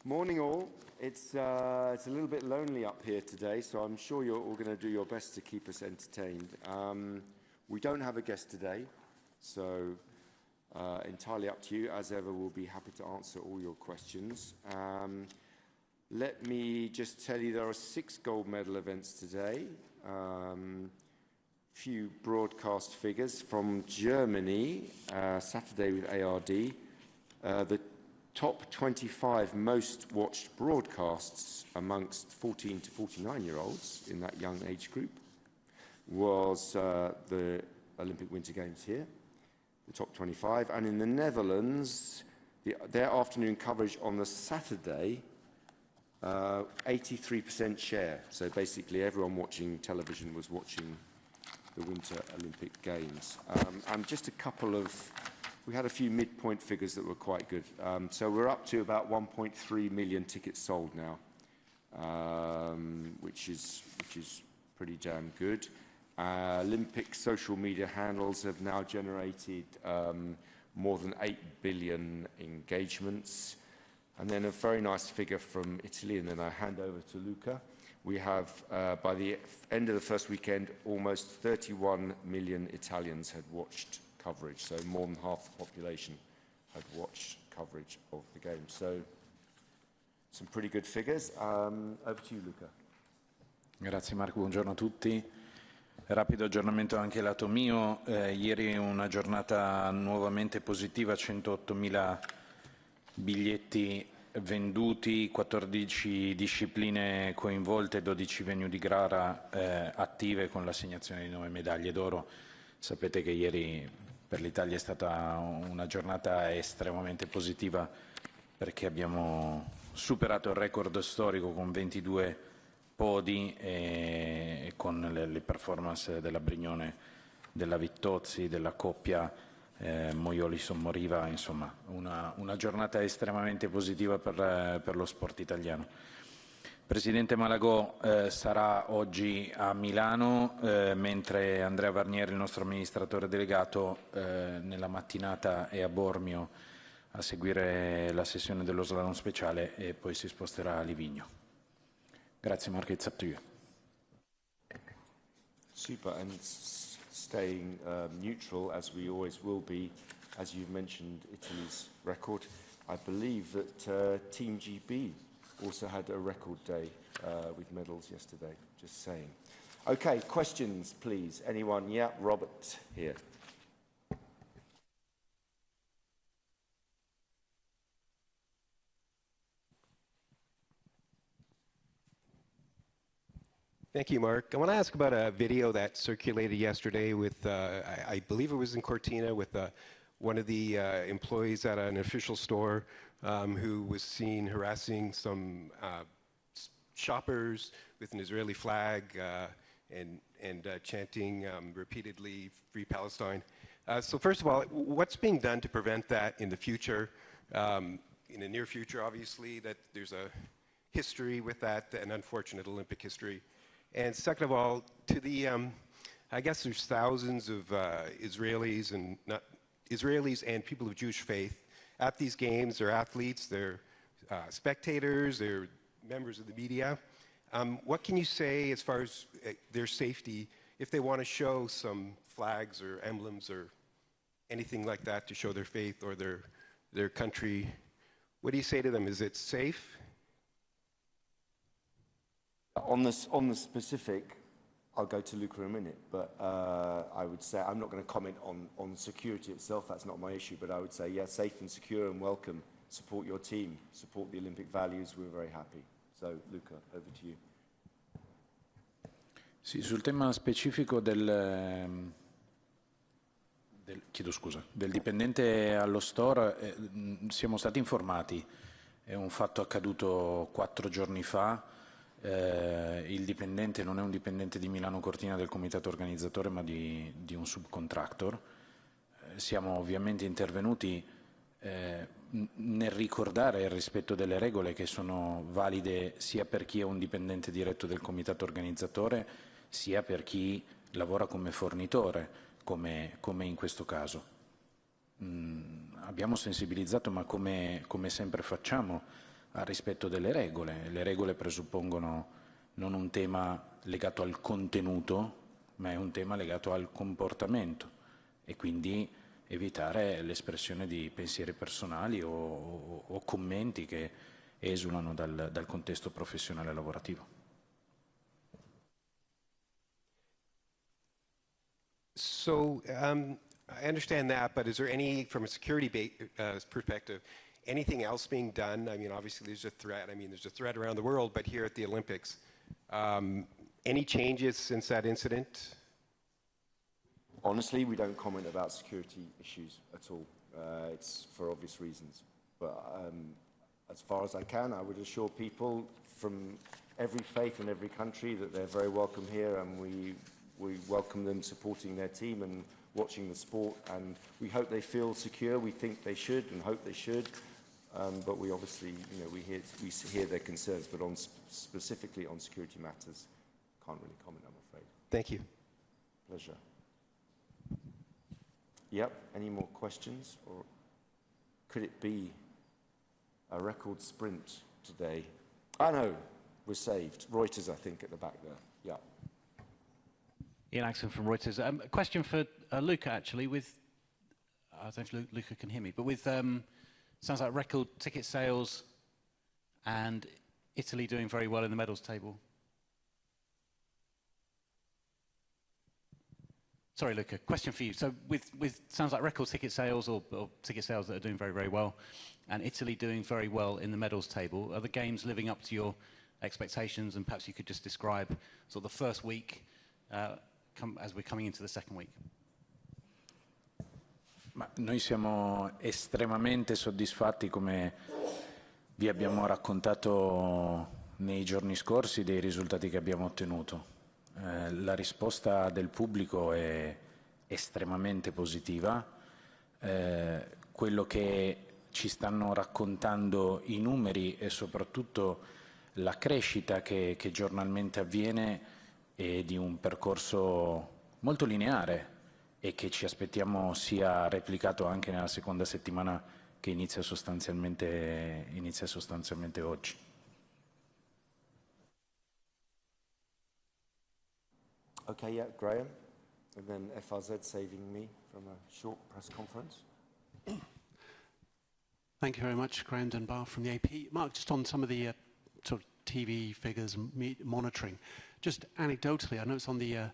Morning all. It's a little bit lonely up here today, so I'm sure you're all going to do your best to keep us entertained. We don't have a guest today, so entirely up to you. As ever, we'll be happy to answer all your questions. Let me just tell you there are 6 gold medal events today. Few broadcast figures from Germany, Saturday with ARD. The top 25 most watched broadcasts amongst 14 to 49-year-olds in that young age group was the Olympic Winter Games here, the top 25. And in the Netherlands, their afternoon coverage on the Saturday, 83% share. So basically everyone watching television was watching the Winter Olympic Games. And just a couple of, we had a few midpoint figures that were quite good. So we're up to about 1.3 million tickets sold now, which is pretty damn good. Olympic social media handles have now generated more than 8 billion engagements. And then a very nice figure from Italy, and then I hand over to Luca. We have, by the end of the first weekend, almost 31 million Italians had watched coverage, so more than half the population had watched coverage of the game. So, some pretty good figures. Over to you, Luca. Grazie Marco, buongiorno a tutti. Rapido aggiornamento anche lato mio. Ieri una giornata nuovamente positiva, 108.000 biglietti venduti, 14 discipline coinvolte, 12 venue di gara attive con l'assegnazione di 9 medaglie d'oro. Sapete che ieri per l'Italia è stata una giornata estremamente positiva perché abbiamo superato il record storico con 22 podi e con le performance della Brignone, della Vittozzi, della coppia Moioli-Sommoriva, insomma una giornata estremamente positiva per lo sport italiano. Presidente Malagò sarà oggi a Milano, mentre Andrea Varnieri, il nostro amministratore delegato, nella mattinata è a Bormio a seguire la sessione dello slalom speciale e poi si sposterà a Livigno. Grazie Marco, it's up to you. Super, and staying neutral, as we always will be, as you've mentioned Italy's record. I believe that Team GB also had a record day with medals yesterday, just saying. Okay, questions, please. Anyone? Yeah, Robert here. Thank you, Mark. I want to ask about a video that circulated yesterday with, I believe it was in Cortina, with one of the employees at an official store who was seen harassing some shoppers with an Israeli flag and chanting repeatedly, Free Palestine. So first of all, what's being done to prevent that in the future? In the near future, obviously, that there's a history with that, an unfortunate Olympic history. And second of all, to the, I guess there's thousands of Israelis and people of Jewish faith at these games. They're athletes, they're spectators, they're members of the media. What can you say as far as their safety if they want to show some flags or emblems or anything like that to show their faith or their country? What do you say to them? Is it safe? On the specific, I'll go to Luca in a minute, but I would say I'm not going to comment on security itself. That's not my issue, but I would say, yeah, safe and secure and welcome. Support your team, support the Olympic values. We're very happy. So, Luca, over to you. Sì, sul tema specifico del dipendente allo store, siamo stati informati. È un fatto accaduto 4 giorni fa. Il dipendente non è un dipendente di Milano-Cortina del comitato organizzatore, ma di un subcontractor. Siamo ovviamente intervenuti nel ricordare il rispetto delle regole che sono valide sia per chi è un dipendente diretto del comitato organizzatore, sia per chi lavora come fornitore, come in questo caso. Abbiamo sensibilizzato, ma come sempre facciamo, al rispetto delle regole. Le regole presuppongono non un tema legato al contenuto, ma è un tema legato al comportamento e quindi evitare l'espressione di pensieri personali o commenti che esulano dal contesto professionale e lavorativo. So I understand that, but is there any, from a security perspective, anything else being done? I mean, obviously there's a threat. I mean, there's a threat around the world, but here at the Olympics, any changes since that incident? Honestly, we don't comment about security issues at all. It's for obvious reasons. But as far as I can, I would assure people from every faith and every country that they're very welcome here, and we welcome them supporting their team and watching the sport, and we hope they feel secure. We think they should and hope they should, but we obviously, you know, we hear their concerns, but specifically on security matters, can't really comment, I'm afraid. Thank you. Pleasure. Yep, any more questions? Or could it be a record sprint today? I know, we're saved. Reuters, I think, at the back there. Yeah. Ian Axon from Reuters. A question for Luca, actually, with, I don't know if Luca can hear me, but with, sounds like record ticket sales and Italy doing very well in the medals table. Sorry, Luca, question for you. So with sounds like record ticket sales or ticket sales that are doing very, very well, and Italy doing very well in the medals table, are the games living up to your expectations? And perhaps you could just describe sort of the first week as we're coming into the second week. Ma noi siamo estremamente soddisfatti, come vi abbiamo raccontato nei giorni scorsi, dei risultati che abbiamo ottenuto. La risposta del pubblico è estremamente positiva. Quello che ci stanno raccontando i numeri e soprattutto la crescita che giornalmente avviene è di un percorso molto lineare e che ci aspettiamo sia replicato anche nella seconda settimana che inizia sostanzialmente oggi. Okay, yeah, Graham, and then FRZ saving me from a short press conference. Thank you very much, Graham Dunbar from the AP. Mark, just on some of the sort of TV figures and monitoring, just anecdotally, I noticed on the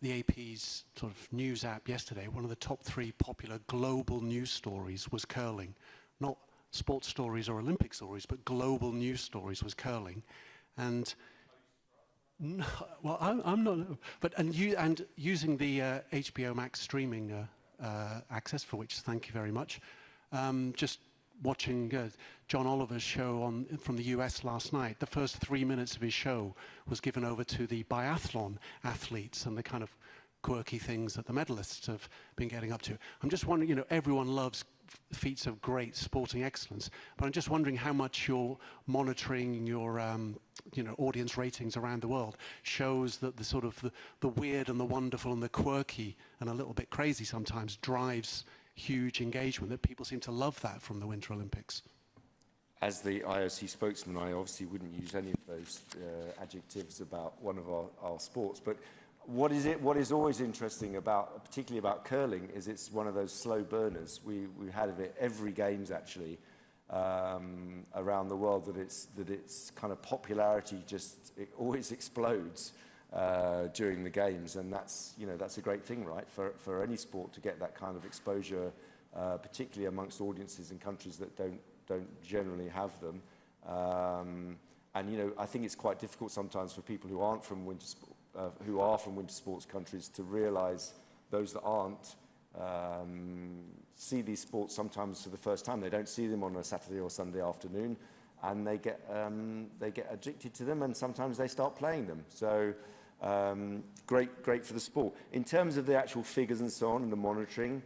AP's sort of news app yesterday, one of the top 3 popular global news stories was curling. Not sports stories or Olympic stories, but global news stories was curling. And no, well, I'm not, but and using the HBO Max streaming access, for which thank you very much. Just watching John Oliver's show from the US last night. The first 3 minutes of his show was given over to the biathlon athletes and the kind of quirky things that the medalists have been getting up to. I'm just wondering, you know, everyone loves feats of great sporting excellence, but I'm just wondering how much you're monitoring your you know, audience ratings around the world shows that the sort of the weird and the wonderful and the quirky and a little bit crazy sometimes drives huge engagement, that people seem to love that from the Winter Olympics. As the IOC spokesman, I obviously wouldn't use any of those adjectives about one of our sports, but what is always interesting about, particularly about curling, is it's one of those slow burners. We had of it every games actually around the world, that its kind of popularity it always explodes during the games, and that's, you know, that's a great thing, right, for any sport to get that kind of exposure, particularly amongst audiences in countries that don't generally have them. And you know, I think it's quite difficult sometimes for people who aren't from winter sports countries to realise, those that aren't, see these sports sometimes for the first time. They don't see them on a Saturday or Sunday afternoon, and they get addicted to them, and sometimes they start playing them. So great for the sport. In terms of the actual figures and so on, and the monitoring,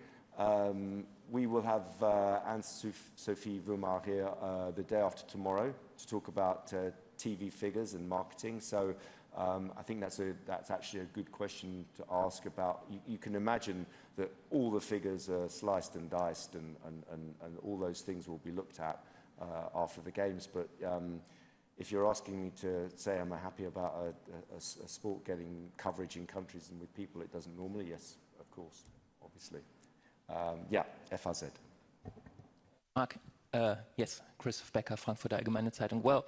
we will have Anne-Sophie Wilmar here the day after tomorrow to talk about TV figures and marketing. So I think that's actually a good question to ask about. You can imagine that all the figures are sliced and diced, and all those things will be looked at. after the games. But if you're asking me to say am I happy about a sport getting coverage in countries and with people it doesn't normally, yes, of course, obviously. Yeah, FAZ. Mark, yes, Christoph Becker, Frankfurter Allgemeine Zeitung. Well,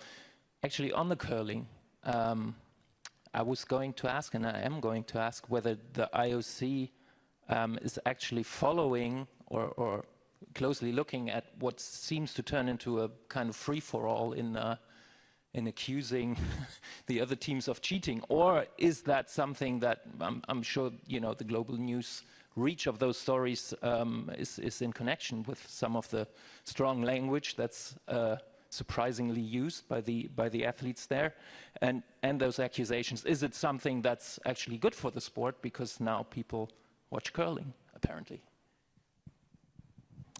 actually on the curling, I was going to ask, and I am going to ask, whether the IOC is actually following or closely looking at what seems to turn into a kind of free-for-all in accusing the other teams of cheating, or is that something that I'm sure the global news reach of those stories is in connection with some of the strong language that's surprisingly used by the athletes there, and those accusations. Is it something that's actually good for the sport because now people watch curling, apparently?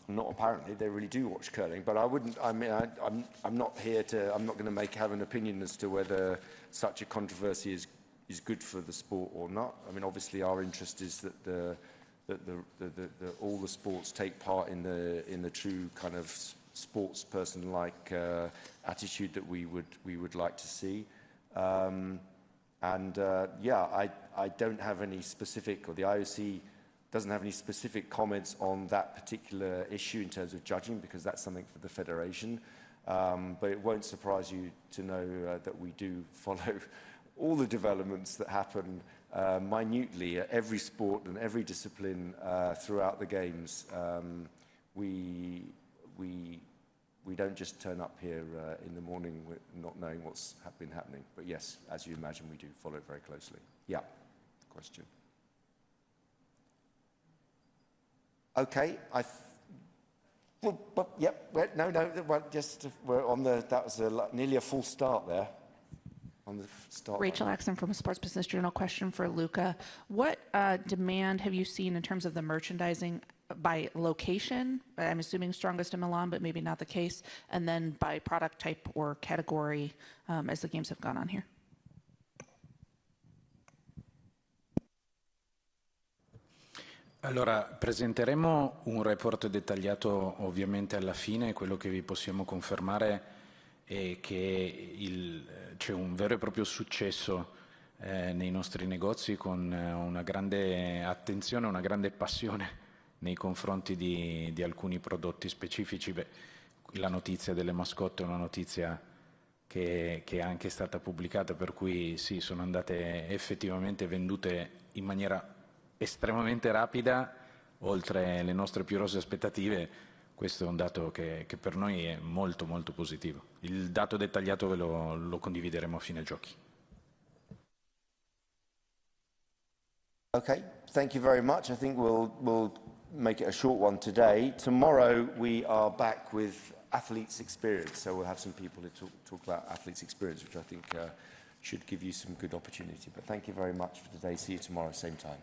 Not apparently, they really do watch curling, but I wouldn't, I mean, I'm not here to, I'm not going to have an opinion as to whether such a controversy is good for the sport or not. I mean, obviously our interest is that all the sports take part in the true kind of sports person-like attitude that we would like to see. Yeah, I don't have any specific, or the IOC doesn't have any specific comments on that particular issue in terms of judging, because that's something for the federation. But it won't surprise you to know that we do follow all the developments that happen minutely at every sport and every discipline throughout the games. We don't just turn up here in the morning not knowing what's been happening. But yes, as you imagine, we do follow it very closely. Yeah, question. Okay, we're on the, that was nearly a full start there. On the start. Rachel Axon from a Sports Business Journal. Question for Luca. What demand have you seen in terms of the merchandising by location? I'm assuming strongest in Milan, but maybe not the case. And then by product type or category as the games have gone on here. Allora, presenteremo un report dettagliato ovviamente alla fine. Quello che vi possiamo confermare è che c'è un vero e proprio successo nei nostri negozi, con una grande attenzione, una grande passione nei confronti di alcuni prodotti specifici. Beh, la notizia delle mascotte è una notizia che è anche stata pubblicata, per cui sì, sono andate effettivamente vendute in maniera estremamente rapida, oltre le nostre più rose aspettative. Questo è un dato che per noi è molto molto positivo. Il dato dettagliato lo condivideremo a fine giochi. Okay, thank you very much. I think we'll make it a short one today. Tomorrow we are back with athletes experience, so we'll have some people to talk about athletes experience, which I think should give you some good opportunity. But thank you very much for today. See you tomorrow, same time.